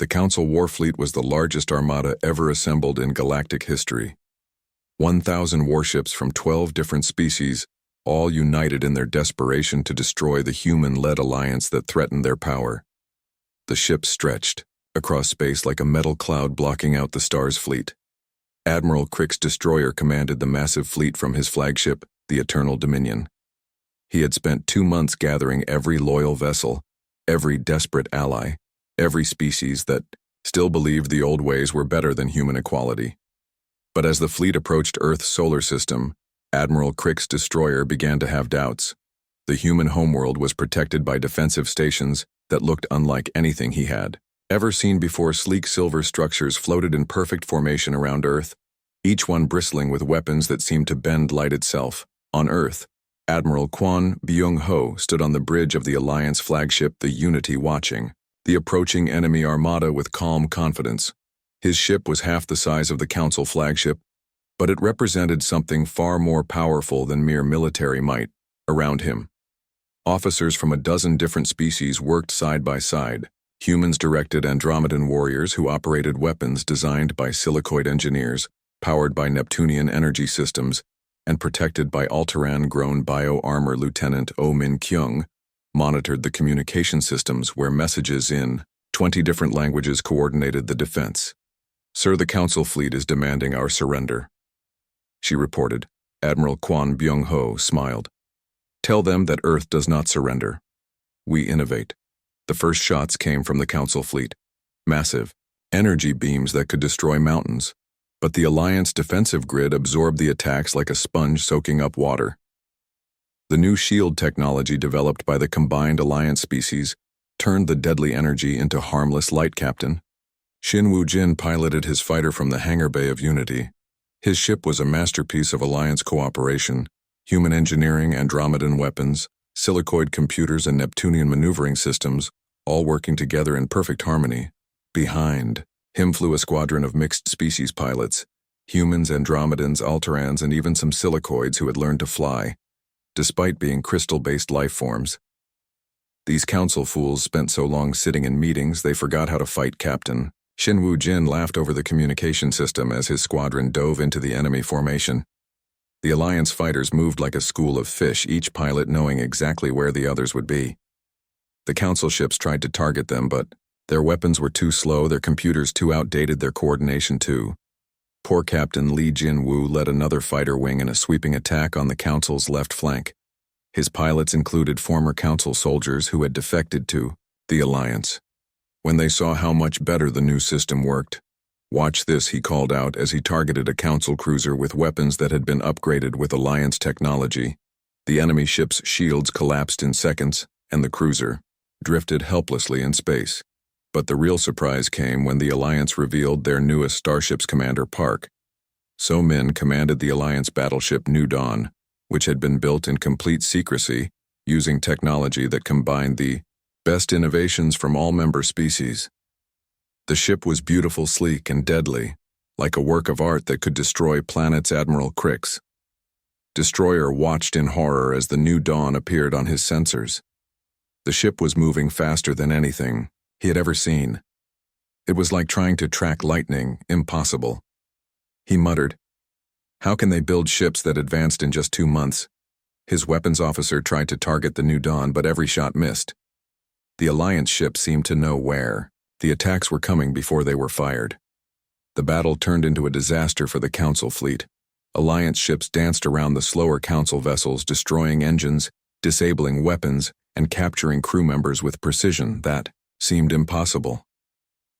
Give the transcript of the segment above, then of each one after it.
The Council Warfleet was the largest armada ever assembled in galactic history. 1,000 warships from 12 different species, all united in their desperation to destroy the human-led alliance that threatened their power. The ships stretched across space like a metal cloud blocking out the star's fleet. Admiral Crick's destroyer commanded the massive fleet from his flagship, the Eternal Dominion. He had spent 2 months gathering every loyal vessel, every desperate ally, every species that still believed the old ways were better than human equality. But as the fleet approached Earth's solar system, Admiral Crick's destroyer began to have doubts. The human homeworld was protected by defensive stations that looked unlike anything he had ever seen before. Sleek silver structures floated in perfect formation around Earth, each one bristling with weapons that seemed to bend light itself. On Earth, Admiral Kwon Byung-ho stood on the bridge of the Alliance flagship, the Unity, watching the approaching enemy armada with calm confidence. His ship was half the size of the Council flagship, but it represented something far more powerful than mere military might. Around him, officers from a dozen different species worked side by side. Humans directed Andromedan warriors who operated weapons designed by silicoid engineers, powered by Neptunian energy systems, and protected by Altaran-grown bio-armor. Lieutenant Oh Min-kyung monitored the communication systems where messages in 20 different languages coordinated the defense. "Sir, the Council fleet is demanding our surrender," she reported. Admiral Kwon Byung-ho smiled. "Tell them that Earth does not surrender. We innovate." The first shots came from the Council fleet, massive energy beams that could destroy mountains. But the Alliance defensive grid absorbed the attacks like a sponge soaking up water. The new shield technology developed by the combined Alliance species turned the deadly energy into harmless light. Captain Shin Woo-jin piloted his fighter from the hangar bay of Unity. His ship was a masterpiece of Alliance cooperation, human engineering, Andromedan weapons, silicoid computers, and Neptunian maneuvering systems, all working together in perfect harmony. Behind him flew a squadron of mixed-species pilots, humans, Andromedans, Altarans, and even some silicoids who had learned to fly, despite being crystal-based life forms. These council fools spent so long sitting in meetings they forgot how to fight. Captain Shin Woo-jin laughed over the communication system as his squadron dove into the enemy formation. The Alliance fighters moved like a school of fish, each pilot knowing exactly where the others would be. The Council ships tried to target them, but their weapons were too slow, their computers too outdated, their coordination too. Poor Captain Lee Jin-woo led another fighter wing in a sweeping attack on the Council's left flank. His pilots included former Council soldiers who had defected to the Alliance. When they saw how much better the new system worked, "Watch this," he called out as he targeted a Council cruiser with weapons that had been upgraded with Alliance technology. The enemy ship's shields collapsed in seconds, and the cruiser drifted helplessly in space. But the real surprise came when the Alliance revealed their newest starship's commander, Park. So Min commanded the Alliance battleship New Dawn, which had been built in complete secrecy, using technology that combined the best innovations from all member species. The ship was beautiful, sleek, and deadly, like a work of art that could destroy planets. Admiral Crick's destroyer watched in horror as the New Dawn appeared on his sensors. The ship was moving faster than anything he had ever seen. It was like trying to track lightning, impossible. He muttered, "How can they build ships that advanced in just 2 months?" His weapons officer tried to target the New Dawn, but every shot missed. The Alliance ship seemed to know where the attacks were coming before they were fired. The battle turned into a disaster for the Council fleet. Alliance ships danced around the slower Council vessels, destroying engines, disabling weapons, and capturing crew members with precision that seemed impossible.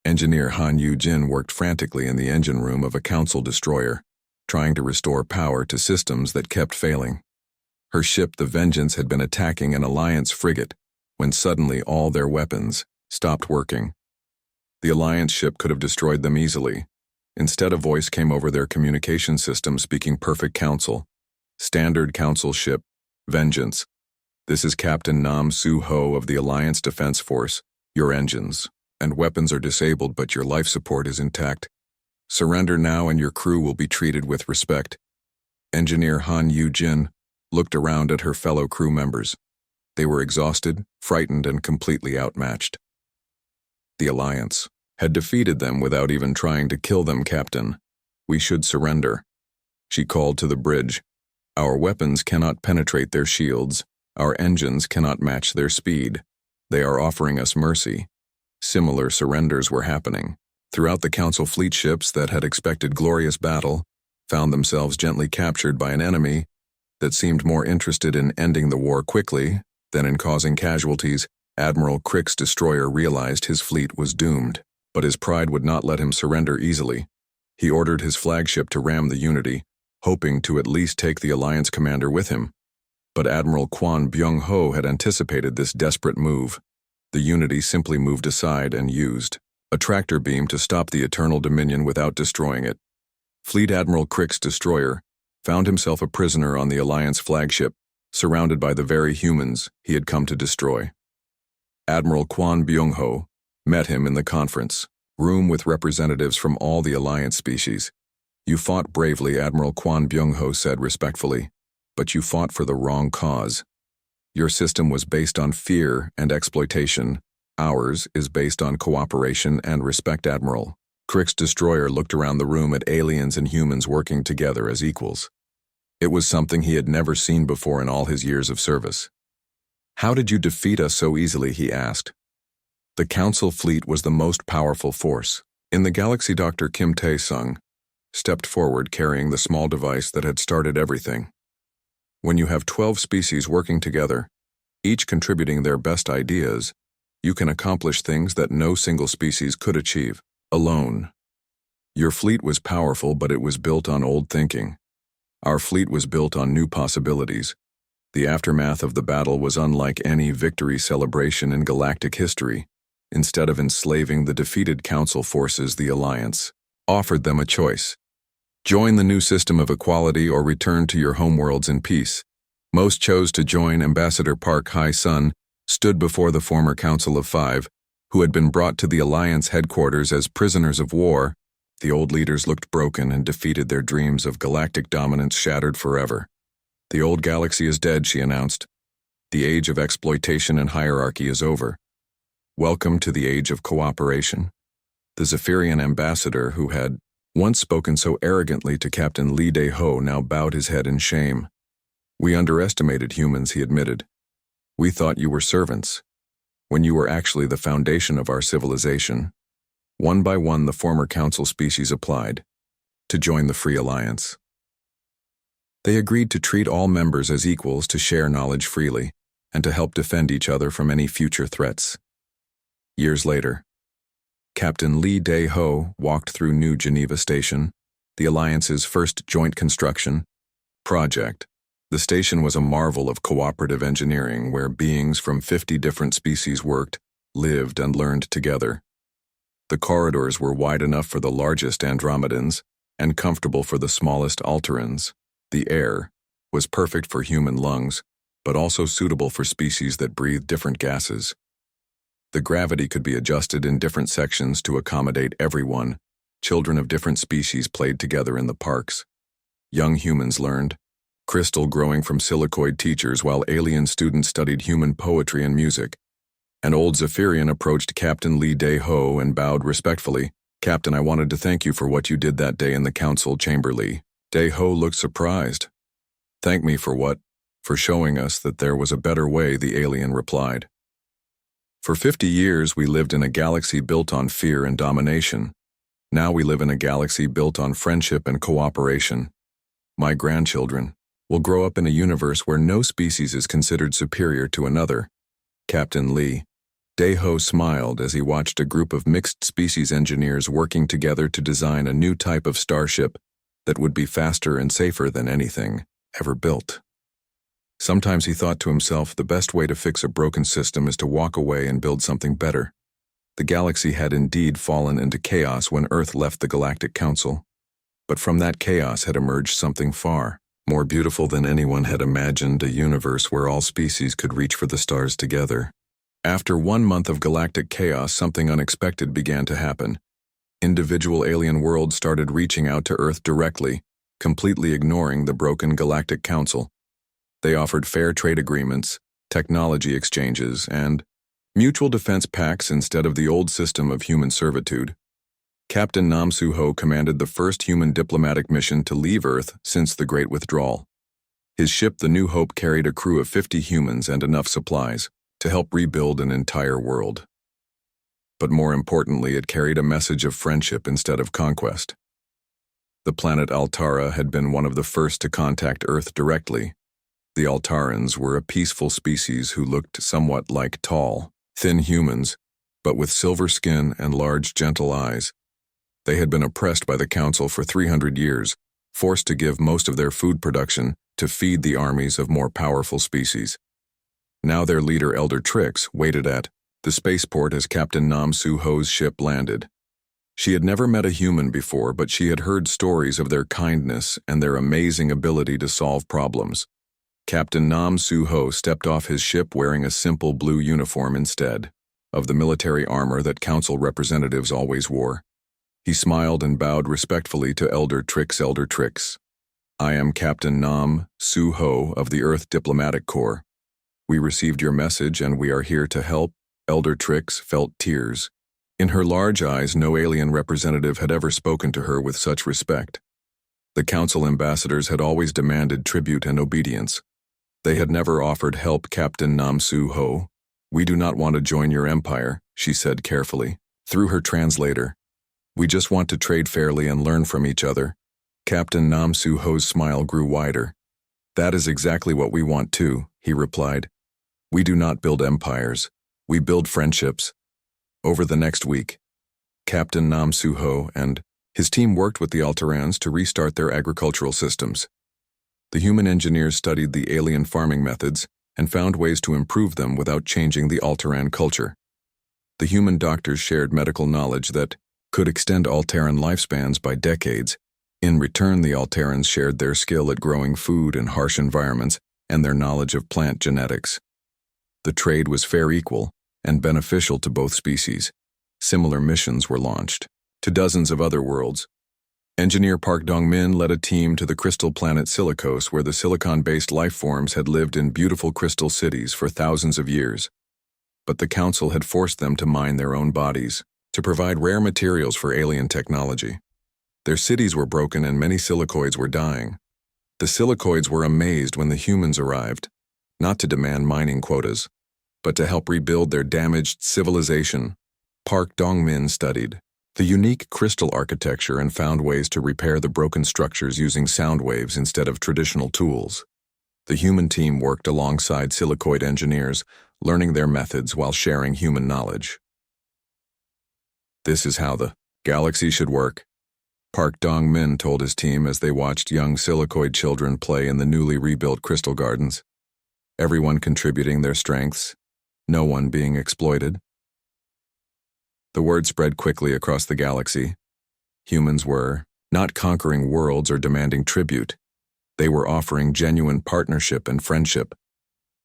Engineer Han Yu-jin worked frantically in the engine room of a Council destroyer, trying to restore power to systems that kept failing. Her ship, the Vengeance, had been attacking an Alliance frigate when suddenly all their weapons stopped working. The Alliance ship could have destroyed them easily. Instead, a voice came over their communication system speaking perfect Council. "Standard Council ship, Vengeance. This is Captain Nam Soo-ho of the Alliance Defense Force. Your engines and weapons are disabled, but your life support is intact. Surrender now and your crew will be treated with respect." Engineer Han Yu-jin looked around at her fellow crew members. They were exhausted, frightened, and completely outmatched. The Alliance had defeated them without even trying to kill them, Captain. We should surrender. She called to the bridge. Our weapons cannot penetrate their shields. Our engines cannot match their speed. They are offering us mercy. Similar surrenders were happening. Throughout the Council fleet, ships that had expected glorious battle found themselves gently captured by an enemy that seemed more interested in ending the war quickly than in causing casualties. Admiral Crick's destroyer realized his fleet was doomed, but his pride would not let him surrender easily. He ordered his flagship to ram the Unity, hoping to at least take the Alliance commander with him. But Admiral Kwon Byung-ho had anticipated this desperate move. The Unity simply moved aside and used a tractor beam to stop the Eternal Dominion without destroying it. Fleet Admiral Crick's destroyer found himself a prisoner on the Alliance flagship, surrounded by the very humans he had come to destroy. Admiral Kwon Byung-ho met him in the conference room with representatives from all the Alliance species. You fought bravely, Admiral Kwon Byung-ho said respectfully, but you fought for the wrong cause. Your system was based on fear and exploitation. Ours is based on cooperation and respect, Admiral. Crick's destroyer looked around the room at aliens and humans working together as equals. It was something he had never seen before in all his years of service. How did you defeat us so easily, he asked. The Council fleet was the most powerful force. In the galaxy, Dr. Kim Tae-sung stepped forward carrying the small device that had started everything. When you have 12 species working together, each contributing their best ideas, you can accomplish things that no single species could achieve alone. Your fleet was powerful, but it was built on old thinking. Our fleet was built on new possibilities. The aftermath of the battle was unlike any victory celebration in galactic history. Instead of enslaving the defeated Council forces, the Alliance offered them a choice. Join the new system of equality or return to your homeworlds in peace. Most chose to join. Ambassador Park Hae-sun stood before the former Council of Five, who had been brought to the Alliance headquarters as prisoners of war. The old leaders looked broken and defeated. Their dreams of galactic dominance shattered forever. The old galaxy is dead, she announced. The age of exploitation and hierarchy is over. Welcome to the age of cooperation. The Zephyrian ambassador, who had once spoken so arrogantly to Captain Lee Dae-ho, now bowed his head in shame. We underestimated humans, he admitted. We thought you were servants, when you were actually the foundation of our civilization. One by one, the former Council species applied to join the Free Alliance. They agreed to treat all members as equals, to share knowledge freely, and to help defend each other from any future threats. Years later, Captain Lee Dae-ho walked through New Geneva Station, the Alliance's first joint construction project. The station was a marvel of cooperative engineering where beings from 50 different species worked, lived, and learned together. The corridors were wide enough for the largest Andromedans and comfortable for the smallest Alterans. The air was perfect for human lungs, but also suitable for species that breathe different gases. The gravity could be adjusted in different sections to accommodate everyone. Children of different species played together in the parks. Young humans learned, crystal growing from silicoid teachers, while alien students studied human poetry and music. An old Zephyrian approached Captain Lee Dae-ho and bowed respectfully. Captain, I wanted to thank you for what you did that day in the Council chamber. Lee Dae-ho looked surprised. Thank me for what? For showing us that there was a better way, the alien replied. For 50 years we lived in a galaxy built on fear and domination. Now we live in a galaxy built on friendship and cooperation. My grandchildren will grow up in a universe where no species is considered superior to another. Captain Lee Dae-ho smiled as he watched a group of mixed-species engineers working together to design a new type of starship that would be faster and safer than anything ever built. Sometimes he thought to himself, the best way to fix a broken system is to walk away and build something better. The galaxy had indeed fallen into chaos when Earth left the Galactic Council, but from that chaos had emerged something far more beautiful than anyone had imagined, a universe where all species could reach for the stars together. After 1 month of galactic chaos, something unexpected began to happen. Individual alien worlds started reaching out to Earth directly, completely ignoring the broken Galactic Council. They offered fair trade agreements, technology exchanges, and Mutual defense pacts instead of the old system of human servitude. Captain Nam Su-ho commanded the first human diplomatic mission to leave Earth since the Great Withdrawal. His ship, the New Hope, carried a crew of 50 humans and enough supplies to help rebuild an entire world. But more importantly, it carried a message of friendship instead of conquest. The planet Altara had been one of the first to contact Earth directly. The Altarans were a peaceful species who looked somewhat like tall, thin humans, but with silver skin and large, gentle eyes. They had been oppressed by the Council for 300 years, forced to give most of their food production to feed the armies of more powerful species. Now their leader, Elder Trix, waited at the spaceport as Captain Nam Su-ho's ship landed. She had never met a human before, but she had heard stories of their kindness and their amazing ability to solve problems. Captain Nam Su-ho stepped off his ship wearing a simple blue uniform instead of the military armor that Council representatives always wore. He smiled and bowed respectfully to Elder Trix. Elder Trix, I am Captain Nam Su-ho of the Earth Diplomatic Corps. We received your message and we are here to help. Elder Trix felt tears. In her large eyes, no alien representative had ever spoken to her with such respect. The Council ambassadors had always demanded tribute and obedience. They had never offered help. Captain Nam Su-ho, we do not want to join your empire, she said carefully, through her translator. We just want to trade fairly and learn from each other. Captain Nam Su-ho's smile grew wider. That is exactly what we want too, he replied. We do not build empires. We build friendships. Over the next week, Captain Nam Su-ho and his team worked with the Altarans to restart their agricultural systems. The human engineers studied the alien farming methods and found ways to improve them without changing the Altaran culture. The human doctors shared medical knowledge that could extend Altaran lifespans by decades. In return, the Altarans shared their skill at growing food in harsh environments and their knowledge of plant genetics. The trade was fair, equal, and beneficial to both species. Similar missions were launched to dozens of other worlds. Engineer Park Dong-min led a team to the crystal planet Silicos, where the silicon-based life forms had lived in beautiful crystal cities for thousands of years. But the Council had forced them to mine their own bodies to provide rare materials for alien technology. Their cities were broken and many silicoids were dying. The silicoids were amazed when the humans arrived, not to demand mining quotas, but to help rebuild their damaged civilization. Park Dong-min studied the unique crystal architecture and found ways to repair the broken structures using sound waves instead of traditional tools. The human team worked alongside silicoid engineers, learning their methods while sharing human knowledge. This is how the galaxy should work, Park Dong-min told his team as they watched young silicoid children play in the newly rebuilt crystal gardens. Everyone contributing their strengths, no one being exploited. The word spread quickly across the galaxy. Humans were not conquering worlds or demanding tribute. They were offering genuine partnership and friendship.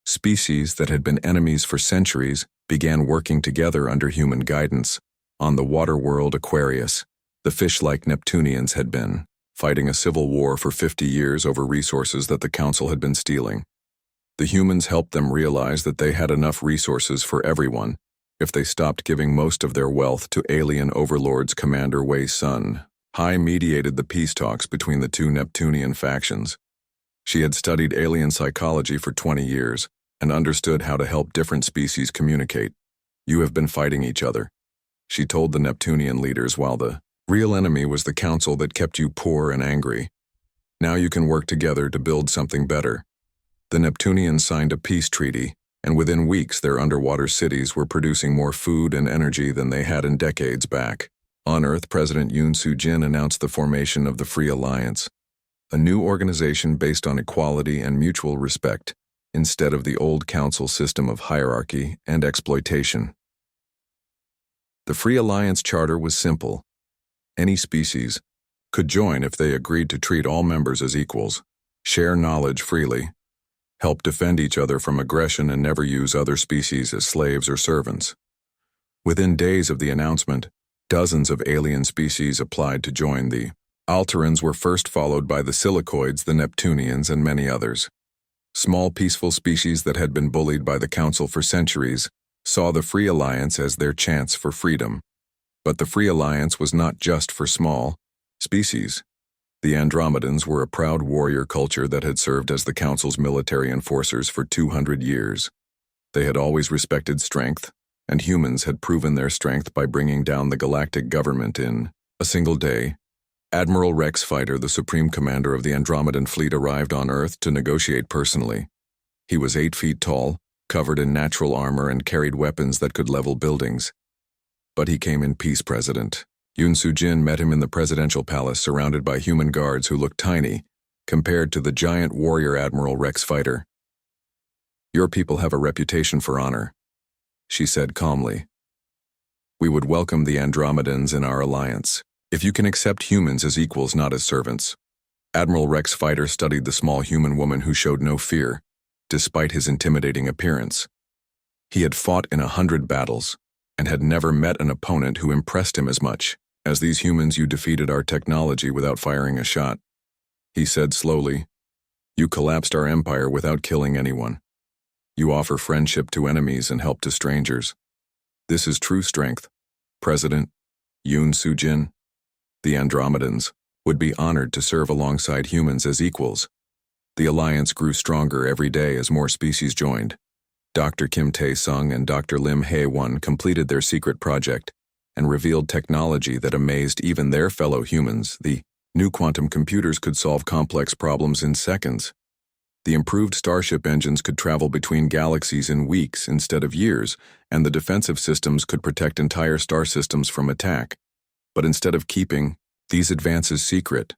Species that had been enemies for centuries began working together under human guidance. On the water world Aquarius, the fish-like Neptunians had been fighting a civil war for 50 years over resources that the Council had been stealing. The humans helped them realize that they had enough resources for everyone if they stopped giving most of their wealth to alien overlords. Commander Wei Sun Hai mediated the peace talks between the two Neptunian factions. She had studied alien psychology for 20 years and understood how to help different species communicate. You have been fighting each other, she told the Neptunian leaders, while the real enemy was the Council that kept you poor and angry. Now you can work together to build something better. The Neptunians signed a peace treaty, and within weeks their underwater cities were producing more food and energy than they had in decades back. On Earth, President Yoon Soo-jin announced the formation of the Free Alliance, a new organization based on equality and mutual respect, instead of the old Council system of hierarchy and exploitation. The Free Alliance charter was simple. Any species could join if they agreed to treat all members as equals, share knowledge freely, help defend each other from aggression, and never use other species as slaves or servants. Within days of the announcement, dozens of alien species applied to join. The Altarans were first, followed by the Silicoids, the Neptunians, and many others. Small, peaceful species that had been bullied by the Council for centuries saw the Free Alliance as their chance for freedom. But the Free Alliance was not just for small species. The Andromedans were a proud warrior culture that had served as the Council's military enforcers for 200 years. They had always respected strength, and humans had proven their strength by bringing down the galactic government in a single day. Admiral Rex Fighter, the supreme commander of the Andromedan fleet, arrived on Earth to negotiate personally. He was 8 feet tall, covered in natural armor, and carried weapons that could level buildings. But he came in peace. President Yoon Soo-jin met him in the presidential palace, surrounded by human guards who looked tiny compared to the giant warrior Admiral Rex Fighter. "Your people have a reputation for honor," she said calmly. "We would welcome the Andromedans in our alliance, if you can accept humans as equals, not as servants." Admiral Rex Fighter studied the small human woman who showed no fear, despite his intimidating appearance. He had fought in 100 battles, and had never met an opponent who impressed him as much. "As these humans, you defeated our technology without firing a shot," he said slowly. "You collapsed our empire without killing anyone. You offer friendship to enemies and help to strangers. This is true strength, President Yoon Soo-jin. The Andromedans would be honored to serve alongside humans as equals." The alliance grew stronger every day as more species joined. Dr. Kim Tae-sung and Dr. Lim Hae-won completed their secret project and revealed technology that amazed even their fellow humans. The new quantum computers could solve complex problems in seconds. The improved starship engines could travel between galaxies in weeks instead of years, and the defensive systems could protect entire star systems from attack. But instead of keeping these advances secret,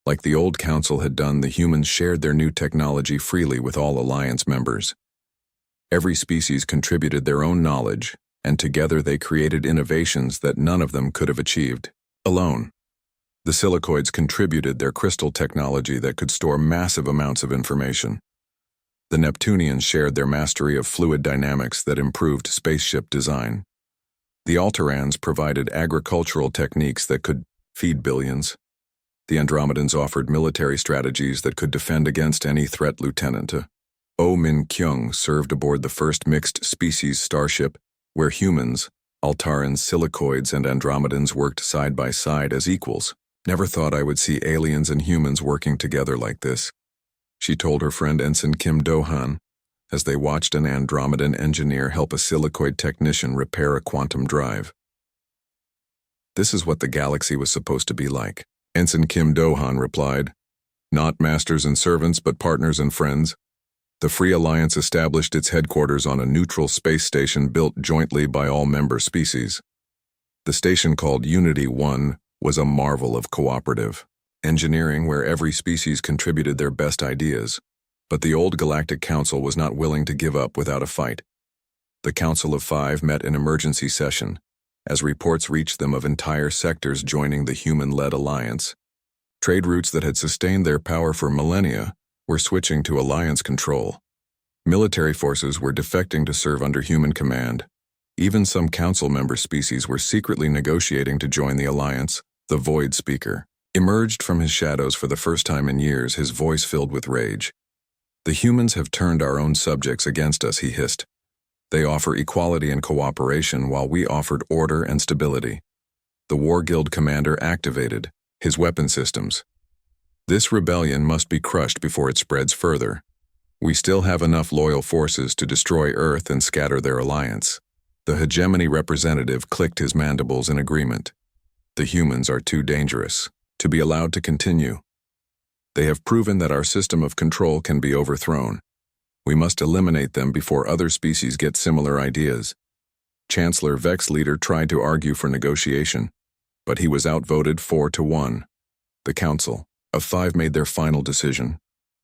like the old council had done, the humans shared their new technology freely with all alliance members. Every species contributed their own knowledge, and together they created innovations that none of them could have achieved alone. The silicoids contributed their crystal technology that could store massive amounts of information. The Neptunians shared their mastery of fluid dynamics that improved spaceship design. The Alterans provided agricultural techniques that could feed billions. The Andromedans offered military strategies that could defend against any threat. Lieutenant Oh Min-kyung served aboard the first mixed-species starship, where humans, Altarans, silicoids, and Andromedans worked side by side as equals. "Never thought I would see aliens and humans working together like this," she told her friend Ensign Kim Do-han, as they watched an Andromedan engineer help a silicoid technician repair a quantum drive. "This is what the galaxy was supposed to be like," Ensign Kim Do-han replied. "Not masters and servants, but partners and friends." The Free Alliance established its headquarters on a neutral space station built jointly by all member species. The station, called Unity 1, was a marvel of cooperative engineering where every species contributed their best ideas. But the old Galactic Council was not willing to give up without a fight. The Council of Five met in emergency session, as reports reached them of entire sectors joining the human-led alliance. Trade routes that had sustained their power for millennia were switching to alliance control. Military forces were defecting to serve under human command. Even some council member species were secretly negotiating to join the alliance. The Void Speaker emerged from his shadows for the first time in years, his voice filled with rage. "The humans have turned our own subjects against us," he hissed. "They offer equality and cooperation while we offered order and stability." The War Guild commander activated his weapon systems. "This rebellion must be crushed before it spreads further. We still have enough loyal forces to destroy Earth and scatter their alliance." The hegemony representative clicked his mandibles in agreement. "The humans are too dangerous to be allowed to continue. They have proven that our system of control can be overthrown. We must eliminate them before other species get similar ideas." Chancellor Vex Leader tried to argue for negotiation, but he was outvoted 4-1. The Council of Five made their final decision.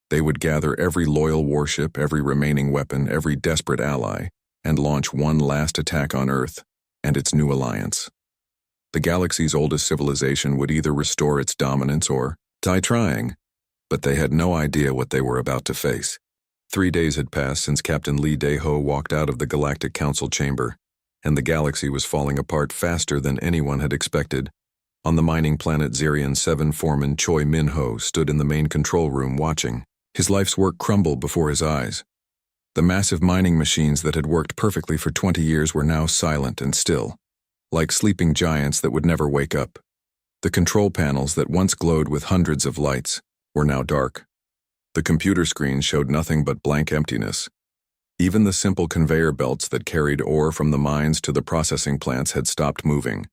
They would gather every loyal warship, every remaining weapon, every desperate ally, and launch one last attack on Earth and its new alliance. The galaxy's oldest civilization would either restore its dominance or die trying, but they had no idea what they were about to face. 3 days had passed since Captain Lee Dae-ho walked out of the Galactic Council chamber, and the galaxy was falling apart faster than anyone had expected. On the mining planet Zerion 7, Foreman Choi Min-ho stood in the main control room watching his life's work crumble before his eyes. The massive mining machines that had worked perfectly for 20 years were now silent and still, like sleeping giants that would never wake up. The control panels that once glowed with hundreds of lights were now dark. The computer screens showed nothing but blank emptiness. Even the simple conveyor belts that carried ore from the mines to the processing plants had stopped moving.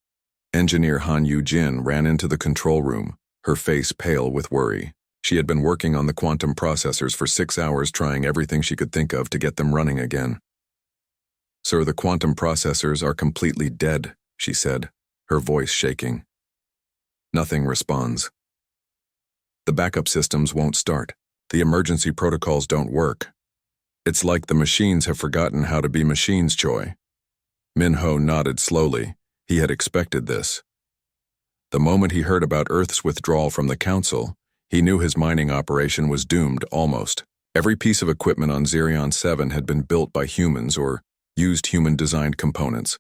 Engineer Han Yu-jin ran into the control room, her face pale with worry. She had been working on the quantum processors for 6 hours, trying everything she could think of to get them running again. "Sir, the quantum processors are completely dead," she said, her voice shaking. Nothing responds. "The backup systems won't start. The emergency protocols don't work. It's like the machines have forgotten how to be machines, Choi." Min-ho nodded slowly. He had expected this. The moment he heard about Earth's withdrawal from the Council, he knew his mining operation was doomed, almost. Every piece of equipment on Zirion 7 had been built by humans or used human-designed components.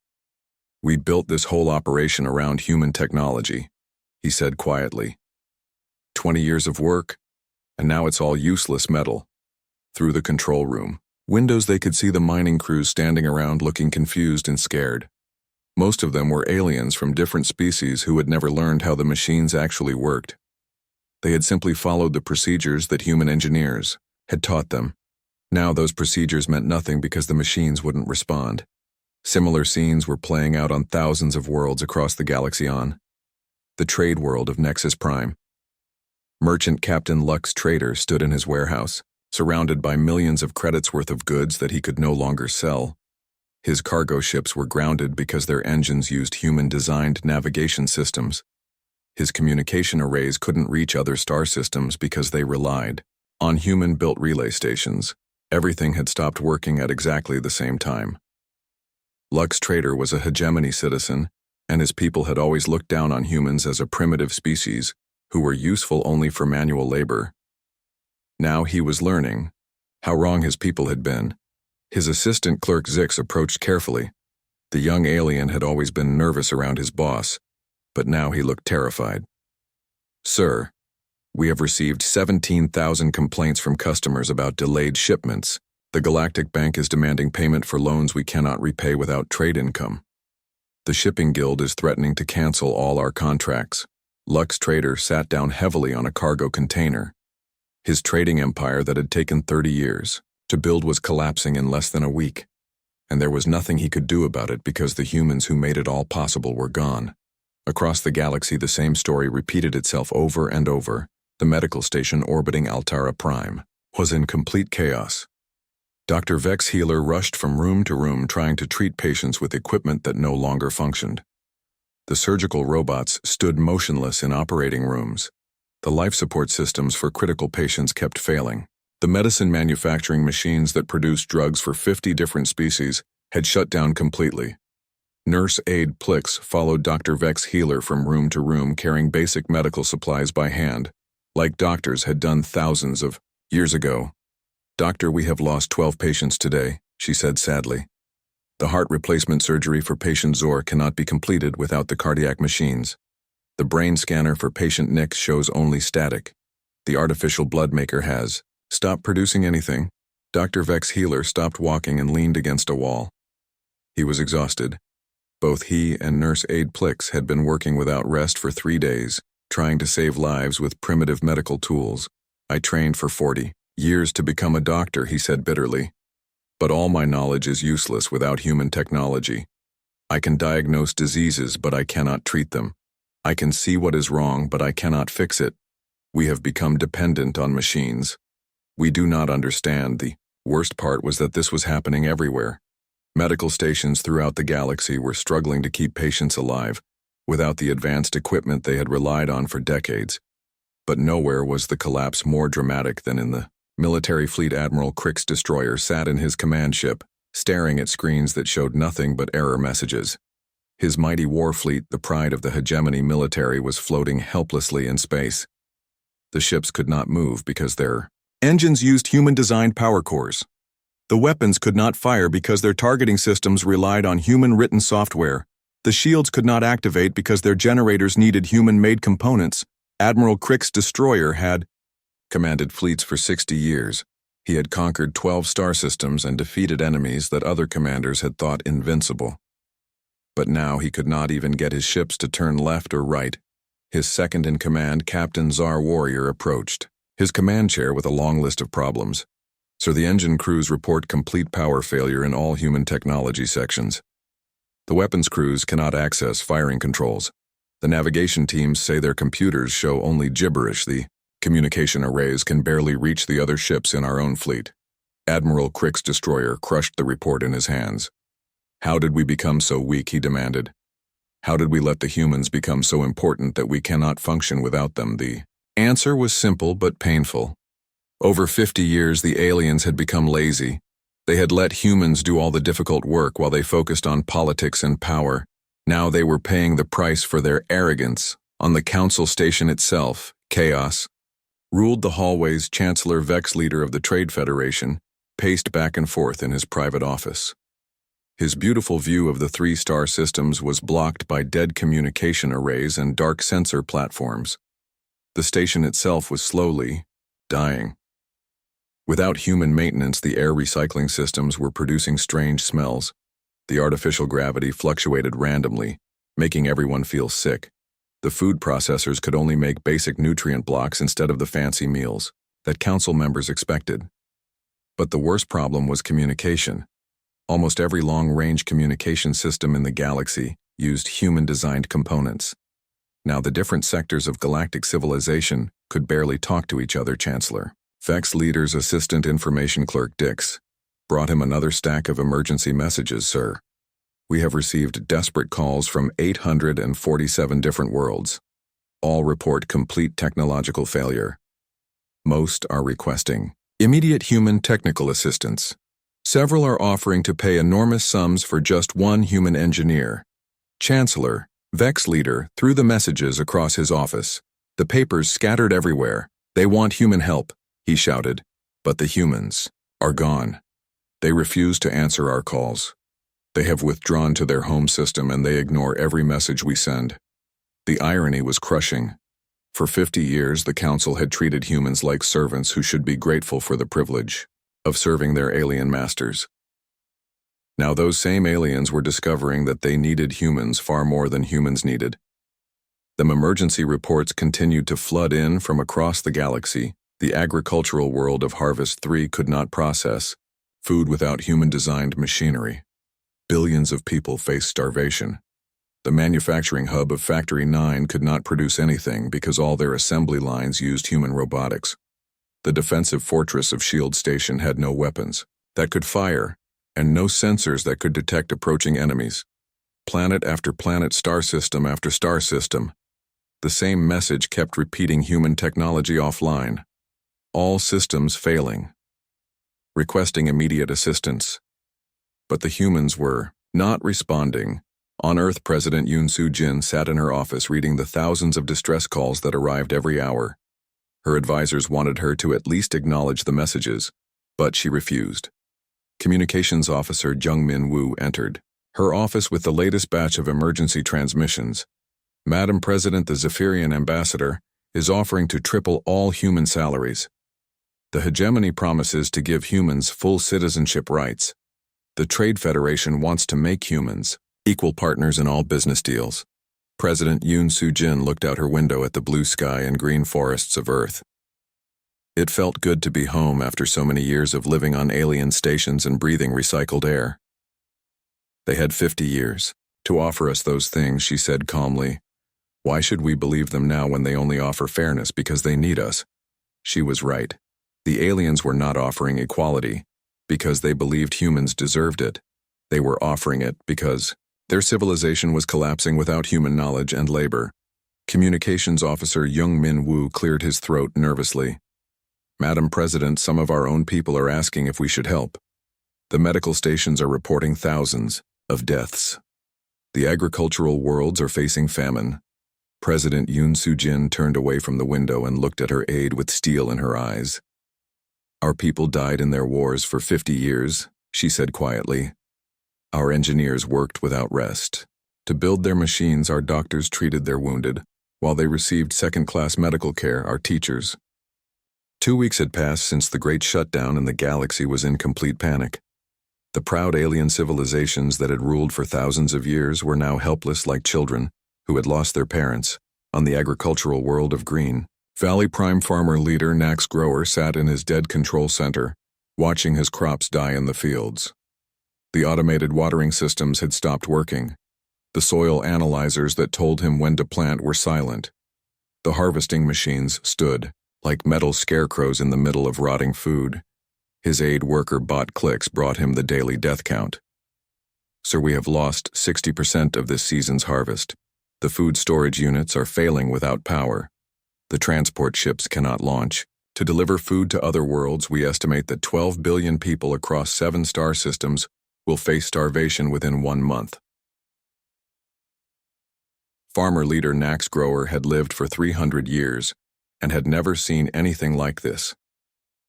"We built this whole operation around human technology," he said quietly. 20 years of work, and now it's all useless metal. Through the control room windows they could see the mining crews standing around looking confused and scared. Most of them were aliens from different species who had never learned how the machines actually worked. They had simply followed the procedures that human engineers had taught them. Now those procedures meant nothing because the machines wouldn't respond. Similar scenes were playing out on thousands of worlds across the galaxy on the trade world of Nexus Prime. Merchant Captain Lux Trader stood in his warehouse, surrounded by millions of credits worth of goods that he could no longer sell. His cargo ships were grounded because their engines used human-designed navigation systems. His communication arrays couldn't reach other star systems because they relied on human-built relay stations. Everything had stopped working at exactly the same time. Lux Trader was a hegemony citizen, and his people had always looked down on humans as a primitive species who were useful only for manual labor. Now he was learning how wrong his people had been. His assistant clerk Zix approached carefully. The young alien had always been nervous around his boss, but now he looked terrified. "Sir, we have received 17,000 complaints from customers about delayed shipments. The Galactic Bank is demanding payment for loans we cannot repay without trade income. The Shipping Guild is threatening to cancel all our contracts." Lux Trader sat down heavily on a cargo container. His trading empire that had taken 30 years to build was collapsing in less than a week, and there was nothing he could do about it because the humans who made it all possible were gone. Across the galaxy, the same story repeated itself over and over. The medical station orbiting Altara Prime was in complete chaos. Dr. Vex Healer rushed from room to room trying to treat patients with equipment that no longer functioned. The surgical robots stood motionless in operating rooms. The life support systems for critical patients kept failing. The medicine manufacturing machines that produced drugs for 50 different species had shut down completely. Nurse Aide Plix followed Dr. Vex Healer from room to room carrying basic medical supplies by hand, like doctors had done thousands of years ago. "Doctor, we have lost 12 patients today," she said sadly. "The heart replacement surgery for patient Zor cannot be completed without the cardiac machines. The brain scanner for patient Nick shows only static. The artificial blood maker has stopped producing anything." Dr. Vex Healer stopped walking and leaned against a wall. He was exhausted. Both he and Nurse Aide Plix had been working without rest for 3 days, trying to save lives with primitive medical tools. "I trained for 40 years to become a doctor," he said bitterly. "But all my knowledge is useless without human technology. I can diagnose diseases, but I cannot treat them. I can see what is wrong, but I cannot fix it. We have become dependent on machines. We do not understand." The worst part was that this was happening everywhere. Medical stations throughout the galaxy were struggling to keep patients alive without the advanced equipment they had relied on for decades. But nowhere was the collapse more dramatic than in the military fleet. Admiral Crick's destroyer sat in his command ship, staring at screens that showed nothing but error messages. His mighty war fleet, the pride of the hegemony military, was floating helplessly in space. The ships could not move because their engines used human-designed power cores. The weapons could not fire because their targeting systems relied on human-written software. The shields could not activate because their generators needed human-made components. Admiral Crick's destroyer had commanded fleets for 60 years. He had conquered 12 star systems and defeated enemies that other commanders had thought invincible. But now he could not even get his ships to turn left or right. His second-in-command, Captain Tsar Warrior, approached, his command chair with a long list of problems. "Sir, the engine crews report complete power failure in all human technology sections. The weapons crews cannot access firing controls. The navigation teams say their computers show only gibberish. The communication arrays can barely reach the other ships in our own fleet." Admiral Crick's destroyer crushed the report in his hands. "How did we become so weak?" he demanded. "How did we let the humans become so important that we cannot function without them?" The answer was simple but painful. Over 50 years, the aliens had become lazy. They had let humans do all the difficult work while they focused on politics and power. Now they were paying the price for their arrogance. On the council station itself, chaos ruled the hallways. Chancellor Vex, leader of the Trade Federation, paced back and forth in his private office. His beautiful view of the 3-star systems was blocked by dead communication arrays and dark sensor platforms. The station itself was slowly dying. Without human maintenance, the air recycling systems were producing strange smells. The artificial gravity fluctuated randomly, making everyone feel sick. The food processors could only make basic nutrient blocks instead of the fancy meals that council members expected. But the worst problem was communication. Almost every long-range communication system in the galaxy used human-designed components. Now the different sectors of galactic civilization could barely talk to each other. Chancellor Vex leader's assistant information clerk Dix brought him another stack of emergency messages. "Sir, we have received desperate calls from 847 different worlds. All report complete technological failure. Most are requesting immediate human technical assistance. Several are offering to pay enormous sums for just one human engineer." Chancellor Vex leader threw the messages across his office. The papers scattered everywhere. "They want human help," he shouted, "but the humans are gone. They refuse to answer our calls. They have withdrawn to their home system and they ignore every message we send." The irony was crushing. For 50 years, the council had treated humans like servants who should be grateful for the privilege of serving their alien masters. Now those same aliens were discovering that they needed humans far more than humans needed them. Emergency reports continued to flood in from across the galaxy. The agricultural world of Harvest 3 could not process food without human-designed machinery. Billions of people faced starvation. The manufacturing hub of Factory 9 could not produce anything because all their assembly lines used human robotics. The defensive fortress of Shield Station had no weapons that could fire and no sensors that could detect approaching enemies. Planet after planet, star system after star system, the same message kept repeating: human technology offline. All systems failing. Requesting immediate assistance. But the humans were not responding. On Earth, President Yoon Soo-jin sat in her office reading the thousands of distress calls that arrived every hour. Her advisors wanted her to at least acknowledge the messages, but she refused. Communications Officer Jung-Min Woo entered her office with the latest batch of emergency transmissions. "Madam President, the Zephyrian ambassador is offering to triple all human salaries. The hegemony promises to give humans full citizenship rights. The Trade Federation wants to make humans equal partners in all business deals." President Yoon Soo-jin looked out her window at the blue sky and green forests of Earth. It felt good to be home after so many years of living on alien stations and breathing recycled air. "They had 50 years to offer us those things," she said calmly. "Why should we believe them now when they only offer fairness because they need us?" She was right. The aliens were not offering equality because they believed humans deserved it. They were offering it because their civilization was collapsing without human knowledge and labor. Communications Officer Jung-Min Woo cleared his throat nervously. "Madam President, some of our own people are asking if we should help. The medical stations are reporting thousands of deaths. The agricultural worlds are facing famine." President Yoon Soo-jin turned away from the window and looked at her aide with steel in her eyes. "Our people died in their wars for 50 years, she said quietly. "Our engineers worked without rest. To build their machines, our doctors treated their wounded. While they received second-class medical care, our teachers 2 weeks had passed since the Great Shutdown and the galaxy was in complete panic. The proud alien civilizations that had ruled for thousands of years were now helpless like children who had lost their parents on the agricultural world of green. Valley Prime farmer leader Nax Grower sat in his dead control center, watching his crops die in the fields. The automated watering systems had stopped working. The soil analyzers that told him when to plant were silent. The harvesting machines stood, like metal scarecrows in the middle of rotting food. His aid worker bot clicks brought him the daily death count. "Sir, we have lost 60% of this season's harvest. The food storage units are failing without power. The transport ships cannot launch. To deliver food to other worlds, we estimate that 12 billion people across 7 star systems will face starvation within 1 month." Farmer leader Nax Grower had lived for 300 years and had never seen anything like this.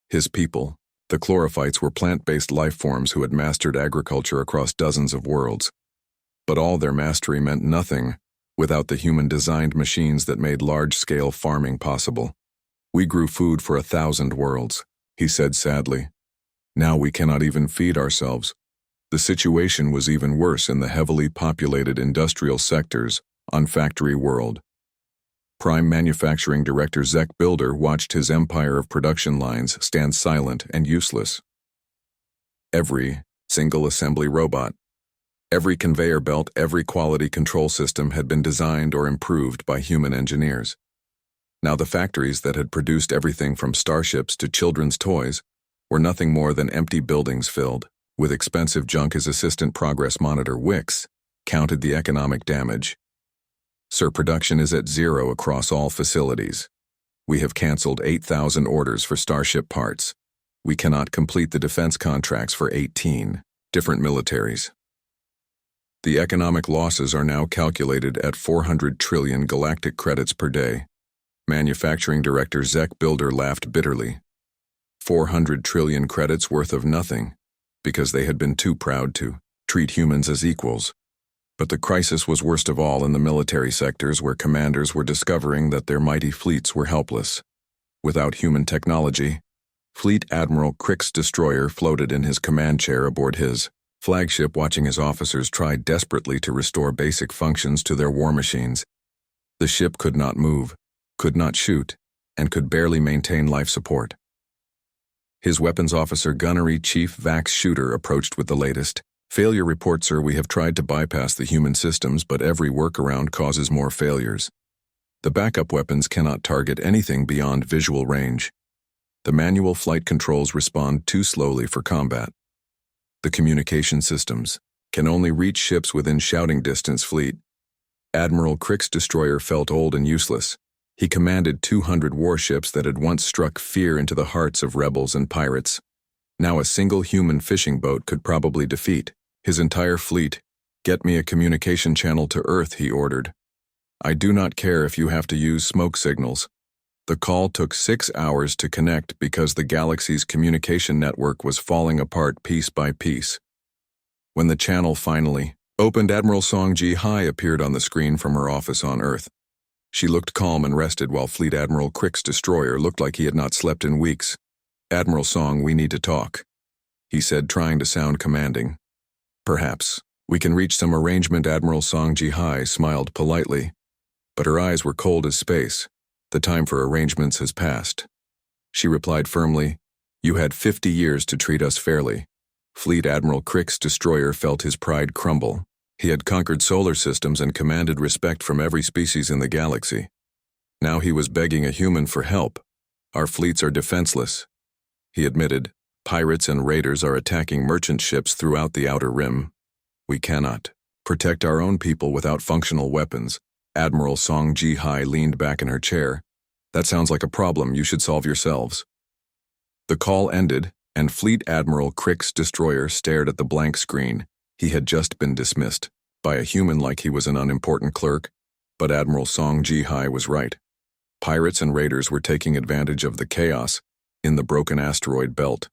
His people, the chlorophytes, were plant-based life forms who had mastered agriculture across dozens of worlds. But all their mastery meant nothing without the human-designed machines that made large-scale farming possible. "We grew food for 1,000 worlds," he said sadly. "Now we cannot even feed ourselves." The situation was even worse in the heavily populated industrial sectors on Factory World. Prime Manufacturing Director Zek Builder watched his empire of production lines stand silent and useless. Every single assembly robot, every conveyor belt, every quality control system had been designed or improved by human engineers. Now the factories that had produced everything from starships to children's toys were nothing more than empty buildings filled with expensive junk. His assistant progress monitor, Wix, counted the economic damage. "Sir, production is at 0 across all facilities. We have canceled 8,000 orders for starship parts. We cannot complete the defense contracts for 18 different militaries. The economic losses are now calculated at 400 trillion galactic credits per day." Manufacturing Director Zek Builder laughed bitterly. 400 trillion credits worth of nothing, because they had been too proud to treat humans as equals. But the crisis was worst of all in the military sectors, where commanders were discovering that their mighty fleets were helpless. Without human technology, Fleet Admiral Crick's destroyer floated in his command chair aboard his flagship, watching his officers try desperately to restore basic functions to their war machines. The ship could not move, could not shoot, and could barely maintain life support. His weapons officer, Gunnery Chief Vax Shooter, approached with the latest failure report. "Sir, we have tried to bypass the human systems, but every workaround causes more failures. The backup weapons cannot target anything beyond visual range. The manual flight controls respond too slowly for combat. The communication systems can only reach ships within shouting distance." Fleet Admiral Crick's destroyer felt old and useless. He commanded 200 warships that had once struck fear into the hearts of rebels and pirates. Now a single human fishing boat could probably defeat his entire fleet. "Get me a communication channel to Earth," he ordered. "I do not care if you have to use smoke signals." The call took 6 hours to connect because the galaxy's communication network was falling apart piece by piece. When the channel finally opened, Admiral Song Ji-hai appeared on the screen from her office on Earth. She looked calm and rested, while Fleet Admiral Crick's destroyer looked like he had not slept in weeks. "Admiral Song, we need to talk," he said, trying to sound commanding. "Perhaps we can reach some arrangement." Admiral Song Ji-hai smiled politely, but her eyes were cold as space. "The time for arrangements has passed," she replied firmly. "You had 50 years to treat us fairly." Fleet Admiral Crick's destroyer felt his pride crumble. He had conquered solar systems and commanded respect from every species in the galaxy. Now he was begging a human for help. "Our fleets are defenseless," he admitted. "Pirates and raiders are attacking merchant ships throughout the Outer Rim. We cannot protect our own people without functional weapons." Admiral Song Ji-hai leaned back in her chair. "That sounds like a problem you should solve yourselves." The call ended, and Fleet Admiral Crick's destroyer stared at the blank screen. He had just been dismissed by a human like he was an unimportant clerk, but Admiral Song Ji-hai was right. Pirates and raiders were taking advantage of the chaos in the broken asteroid belt.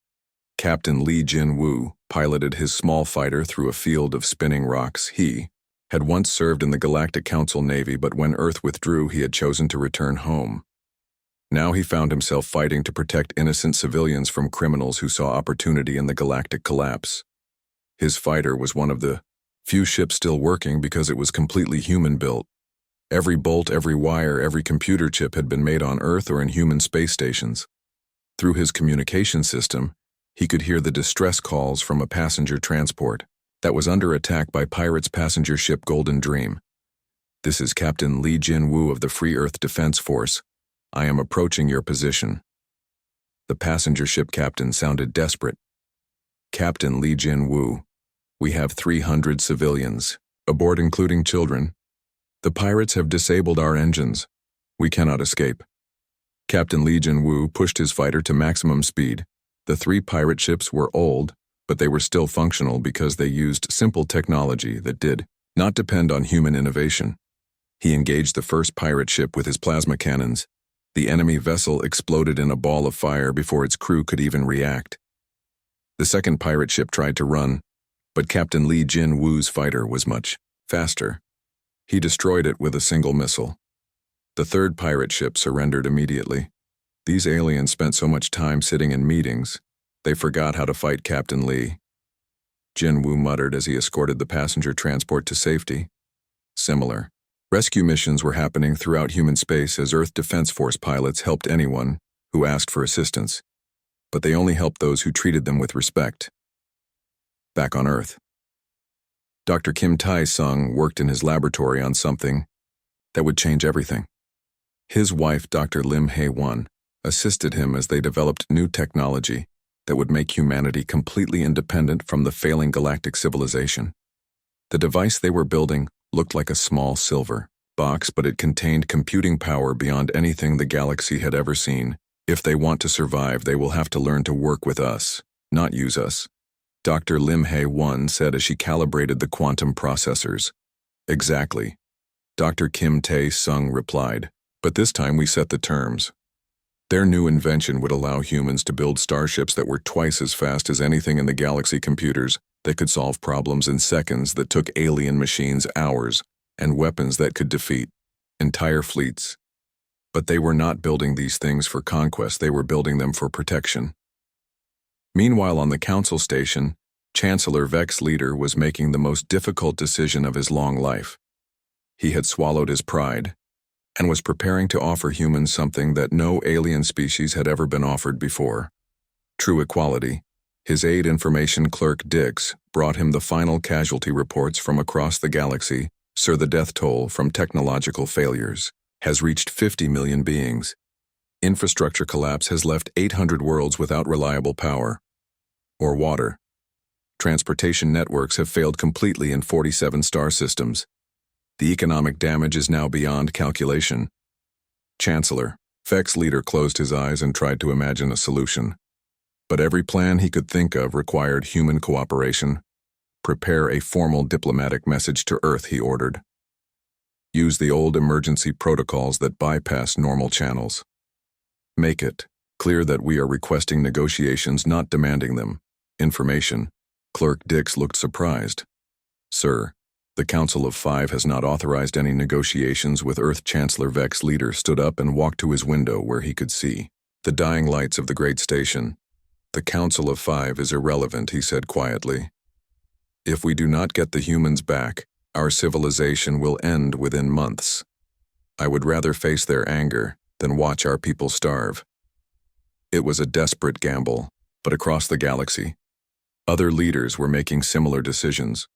Captain Lee Jin-woo piloted his small fighter through a field of spinning rocks. He had once served in the Galactic Council Navy, but when Earth withdrew, he had chosen to return home. Now he found himself fighting to protect innocent civilians from criminals who saw opportunity in the galactic collapse. His fighter was one of the few ships still working because it was completely human-built. Every bolt, every wire, every computer chip had been made on Earth or in human space stations. Through his communication system, he could hear the distress calls from a passenger transport that was under attack by pirates' passenger ship Golden Dream. "This is Captain Lee Jin-woo of the Free Earth Defense Force. I am approaching your position." The passenger ship captain sounded desperate. "Captain Lee Jin-woo, we have 300 civilians, aboard including children. The pirates have disabled our engines. We cannot escape." Captain Lee Jin-woo pushed his fighter to maximum speed. The 3 pirate ships were old, but they were still functional because they used simple technology that did not depend on human innovation. He engaged the first pirate ship with his plasma cannons. The enemy vessel exploded in a ball of fire before its crew could even react. The second pirate ship tried to run, but Captain Lee Jin-woo's fighter was much faster. He destroyed it with a single missile. The third pirate ship surrendered immediately. These aliens spent so much time sitting in meetings, they forgot how to fight Captain Lee. Jin-woo muttered as he escorted the passenger transport to safety. Similar rescue missions were happening throughout human space as Earth Defense Force pilots helped anyone who asked for assistance, but they only helped those who treated them with respect. Back on Earth, Dr. Kim Tae-sung worked in his laboratory on something that would change everything. His wife, Dr. Lim Hae-won, assisted him as they developed new technology that would make humanity completely independent from the failing galactic civilization. The device they were building looked like a small silver box, but it contained computing power beyond anything the galaxy had ever seen. "If they want to survive, they will have to learn to work with us, not use us," Dr. Lim Hae-won said as she calibrated the quantum processors. "Exactly," Dr. Kim Tae-sung replied, "but this time we set the terms." Their new invention would allow humans to build starships that were twice as fast as anything in the galaxy computers, that could solve problems in seconds that took alien machines hours, and weapons that could defeat entire fleets. But they were not building these things for conquest, they were building them for protection. Meanwhile, on the council station, Chancellor Vex Leader was making the most difficult decision of his long life. He had swallowed his pride and was preparing to offer humans something that no alien species had ever been offered before: true equality. His aide information clerk Dix brought him the final casualty reports from across the galaxy. "Sir, the death toll from technological failures has reached 50 million beings. Infrastructure collapse has left 800 worlds without reliable power or water. Transportation networks have failed completely in 47 star systems. The economic damage is now beyond calculation." Chancellor Vex Leader closed his eyes and tried to imagine a solution. But every plan he could think of required human cooperation. "Prepare a formal diplomatic message to Earth," he ordered. "Use the old emergency protocols that bypass normal channels. Make it clear that we are requesting negotiations, not demanding them. Information." Clerk Dix looked surprised. "Sir, the Council of Five has not authorized any negotiations with Earth." Chancellor Vex Leader stood up and walked to his window where he could see the dying lights of the great station. "The Council of Five is irrelevant," he said quietly. "If we do not get the humans back, our civilization will end within months. I would rather face their anger than watch our people starve." It was a desperate gamble, but across the galaxy, other leaders were making similar decisions.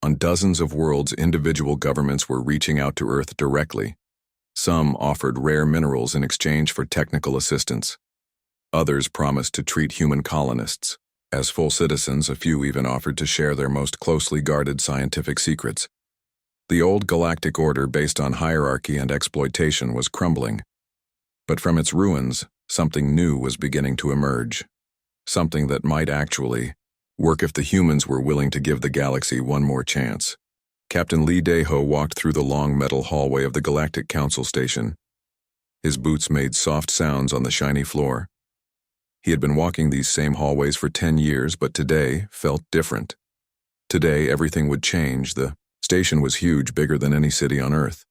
On dozens of worlds, individual governments were reaching out to Earth directly. Some offered rare minerals in exchange for technical assistance. Others promised to treat human colonists as full citizens. A few even offered to share their most closely guarded scientific secrets. The old galactic order based on hierarchy and exploitation was crumbling. But from its ruins, something new was beginning to emerge. Something that might actually work if the humans were willing to give the galaxy one more chance. Captain Lee Dae-ho walked through the long metal hallway of the Galactic Council Station. His boots made soft sounds on the shiny floor. He had been walking these same hallways for 10 years, but today felt different. Today, everything would change. The station was huge, bigger than any city on Earth.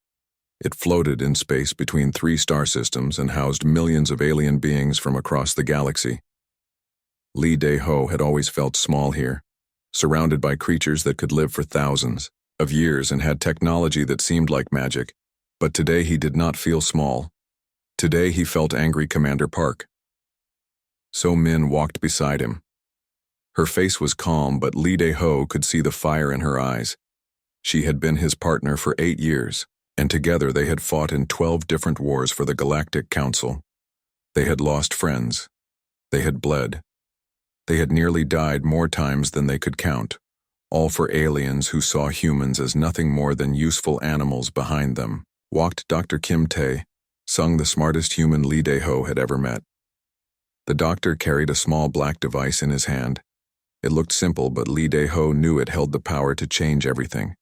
It floated in space between 3 star systems and housed millions of alien beings from across the galaxy. Lee Dae-ho had always felt small here, surrounded by creatures that could live for thousands of years and had technology that seemed like magic. But today he did not feel small. Today he felt angry Commander Park. So Min walked beside him. Her face was calm, but Lee Dae-ho could see the fire in her eyes. She had been his partner for 8 years, and together they had fought in 12 different wars for the Galactic Council. They had lost friends. They had bled. They had nearly died more times than they could count, all for aliens who saw humans as nothing more than useful animals behind them. Walked Dr. Kim Tae-sung, the smartest human Lee Dae-ho had ever met. The doctor carried a small black device in his hand. It looked simple, but Lee Dae-ho knew it held the power to change everything.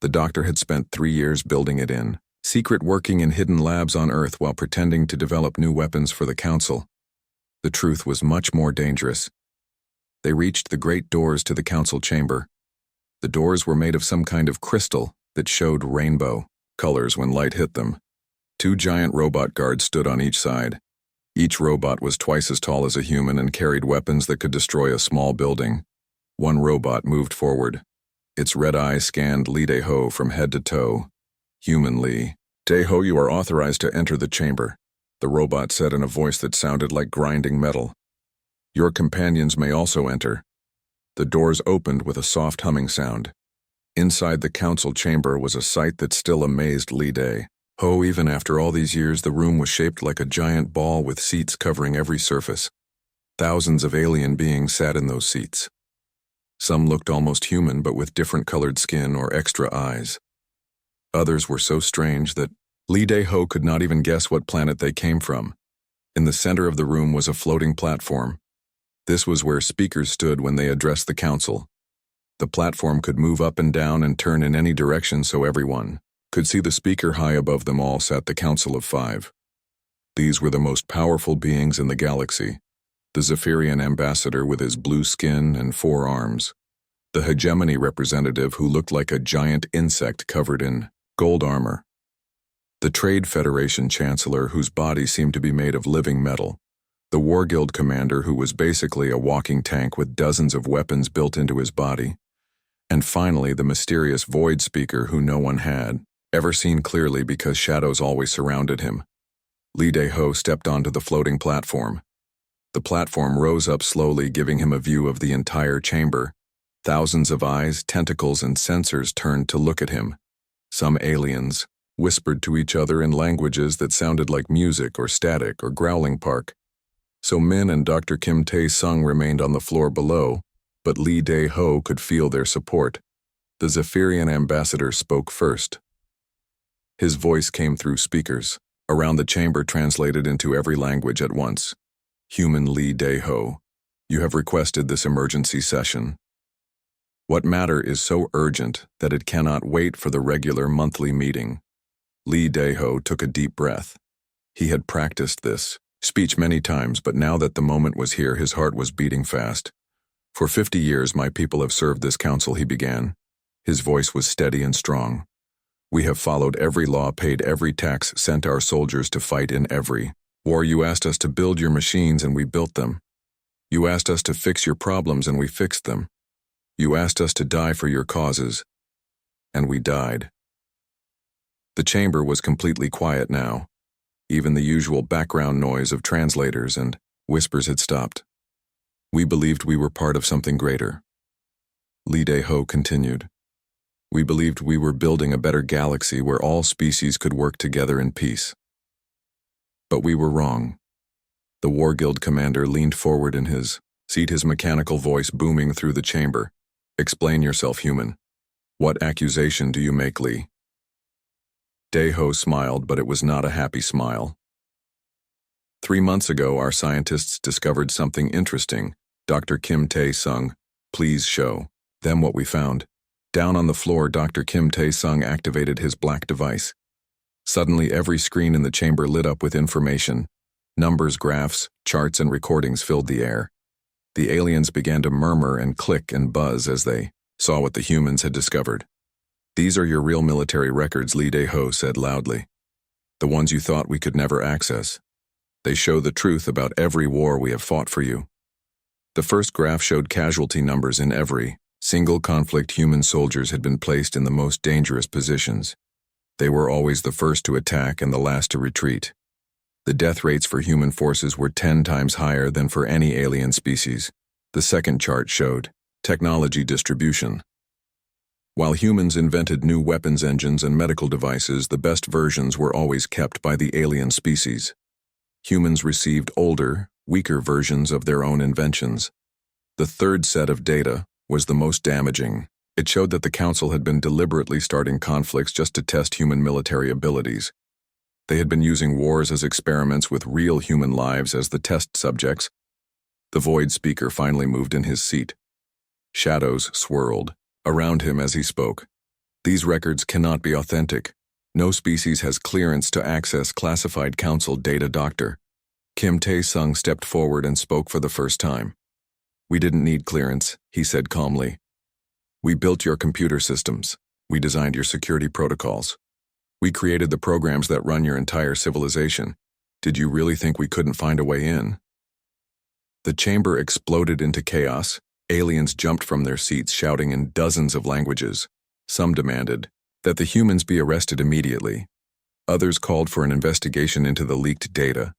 The doctor had spent 3 years building it in secret, working in hidden labs on Earth while pretending to develop new weapons for the Council. The truth was much more dangerous. They reached the great doors to the Council chamber. The doors were made of some kind of crystal that showed rainbow colors when light hit them. 2 giant robot guards stood on each side. Each robot was twice as tall as a human and carried weapons that could destroy a small building. One robot moved forward. Its red eye scanned Lee Dae-ho from head to toe. Human Lee. Dae-ho, you are authorized to enter the chamber, the robot said in a voice that sounded like grinding metal. Your companions may also enter. The doors opened with a soft humming sound. Inside the council chamber was a sight that still amazed Lee Dae-ho. Even after all these years, the room was shaped like a giant ball with seats covering every surface. Thousands of alien beings sat in those seats. Some looked almost human, but with different colored skin or extra eyes. Others were so strange that Lee Dae-ho could not even guess what planet they came from. In the center of the room was a floating platform. This was where speakers stood when they addressed the council. The platform could move up and down and turn in any direction so everyone could see the speaker. High above them all sat the Council of 5. These were the most powerful beings in the galaxy. The Zephyrian ambassador with his blue skin and 4 arms. The hegemony representative who looked like a giant insect covered in gold armor. The Trade Federation chancellor whose body seemed to be made of living metal. The War Guild commander who was basically a walking tank with dozens of weapons built into his body. And finally, the mysterious void speaker who no one had ever seen clearly because shadows always surrounded him. Lee Dae-ho stepped onto the floating platform. The platform rose up slowly, giving him a view of the entire chamber. Thousands of eyes, tentacles, and sensors turned to look at him. Some aliens whispered to each other in languages that sounded like music or static or growling park. So Min and Dr. Kim Tae-sung remained on the floor below, but Lee Dae-ho could feel their support. The Zephyrian ambassador spoke first. His voice came through speakers. Around the chamber translated into every language at once. Human Lee Dae-ho, you have requested this emergency session. What matter is so urgent that it cannot wait for the regular monthly meeting. Lee Dae-ho took a deep breath. He had practiced this speech many times, but now that the moment was here, his heart was beating fast. For 50 years my people have served this council, he began. His voice was steady and strong. We have followed every law, paid every tax, sent our soldiers to fight in every war. You asked us to build your machines and we built them. You asked us to fix your problems and we fixed them. You asked us to die for your causes, and we died. The chamber was completely quiet now. Even the usual background noise of translators and whispers had stopped. We believed we were part of something greater. Lee Dae-ho continued. We believed we were building a better galaxy where all species could work together in peace. But we were wrong. The War Guild commander leaned forward in his seat, his mechanical voice booming through the chamber. Explain yourself, human. What accusation do you make, Lee? Dae-ho smiled, but it was not a happy smile. 3 months ago, our scientists discovered something interesting. Dr. Kim Tae-sung, please show them what we found. Down on the floor, Dr. Kim Tae-sung activated his black device. Suddenly, every screen in the chamber lit up with information. Numbers, graphs, charts, and recordings filled the air. The aliens began to murmur and click and buzz as they saw what the humans had discovered. "These are your real military records," Lee Dae-ho said loudly. "The ones you thought we could never access. They show the truth about every war we have fought for you." The first graph showed casualty numbers in every single conflict. Human soldiers had been placed in the most dangerous positions. They were always the first to attack and the last to retreat. The death rates for human forces were 10 times higher than for any alien species. The second chart showed technology distribution. While humans invented new weapons engines and medical devices, the best versions were always kept by the alien species. Humans received older, weaker versions of their own inventions. The third set of data was the most damaging. It showed that the Council had been deliberately starting conflicts just to test human military abilities. They had been using wars as experiments with real human lives as the test subjects. The Void Speaker finally moved in his seat. Shadows swirled around him as he spoke. "These records cannot be authentic. No species has clearance to access classified Council data." Dr. Kim Tae-sung stepped forward and spoke for the first time. "We didn't need clearance," he said calmly. "We built your computer systems. We designed your security protocols. We created the programs that run your entire civilization. Did you really think we couldn't find a way in?" The chamber exploded into chaos. Aliens jumped from their seats, shouting in dozens of languages. Some demanded that the humans be arrested immediately. Others called for an investigation into the leaked data.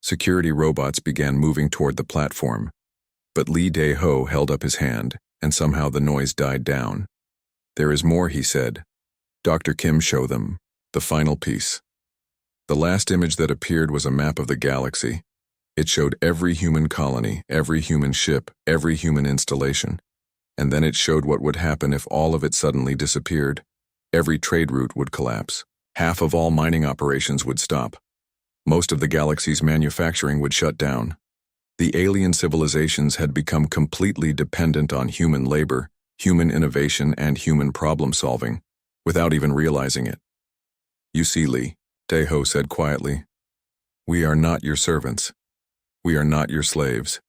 Security robots began moving toward the platform. But Lee Dae-ho held up his hand, and somehow the noise died down. "There is more," he said. "Dr. Kim, show them the final piece." The last image that appeared was a map of the galaxy. It showed every human colony, every human ship, every human installation. And then it showed what would happen if all of it suddenly disappeared. Every trade route would collapse. Half of all mining operations would stop. Most of the galaxy's manufacturing would shut down. The alien civilizations had become completely dependent on human labor, human innovation, and human problem-solving, without even realizing it. "You see, Lee," Dae-ho said quietly, "we are not your servants. We are not your slaves.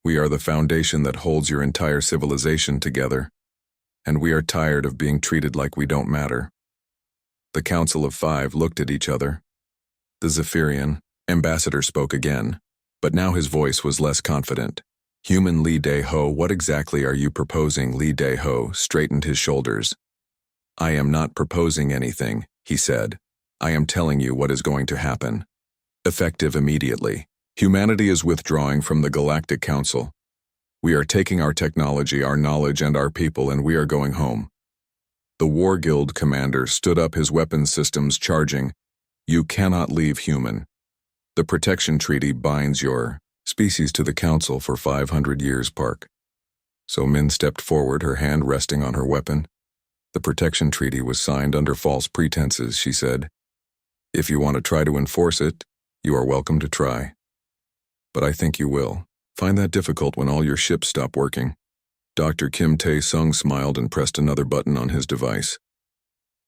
We are the foundation that holds your entire civilization together, and we are tired of being treated like we don't matter." The Council of Five looked at each other. The Zephyrian ambassador spoke again, but now his voice was less confident. "Human Lee Dae-ho, what exactly are you proposing?" Lee Dae-ho straightened his shoulders. "I am not proposing anything," he said. "I am telling you what is going to happen. Effective immediately. Humanity is withdrawing from the Galactic Council. We are taking our technology, our knowledge, and our people, and we are going home." The War Guild commander stood up, his weapons systems charging. "You cannot leave, human. The Protection Treaty binds your species to the Council for 500 years, Park." So Min stepped forward, her hand resting on her weapon. "The Protection Treaty was signed under false pretenses," she said. "If you want to try to enforce it, you are welcome to try. But I think you will find that difficult when all your ships stop working." Dr. Kim Tae-sung smiled and pressed another button on his device.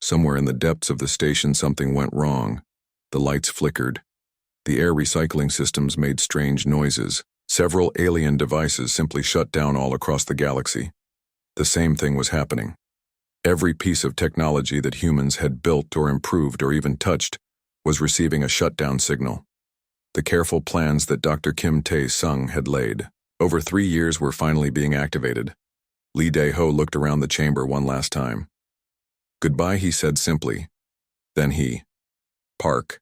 Somewhere in the depths of the station something went wrong. The lights flickered. The air recycling systems made strange noises. Several alien devices simply shut down all across the galaxy. The same thing was happening. Every piece of technology that humans had built or improved or even touched was receiving a shutdown signal. The careful plans that Dr. Kim Tae-sung had laid over 3 years were finally being activated. Lee Dae-ho looked around the chamber one last time. "Goodbye," he said simply. Then Park.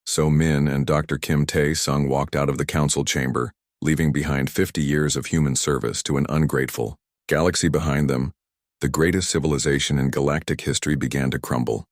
So Min and Dr. Kim Tae-sung walked out of the council chamber, leaving behind 50 years of human service to an ungrateful galaxy behind them. The greatest civilization in galactic history began to crumble.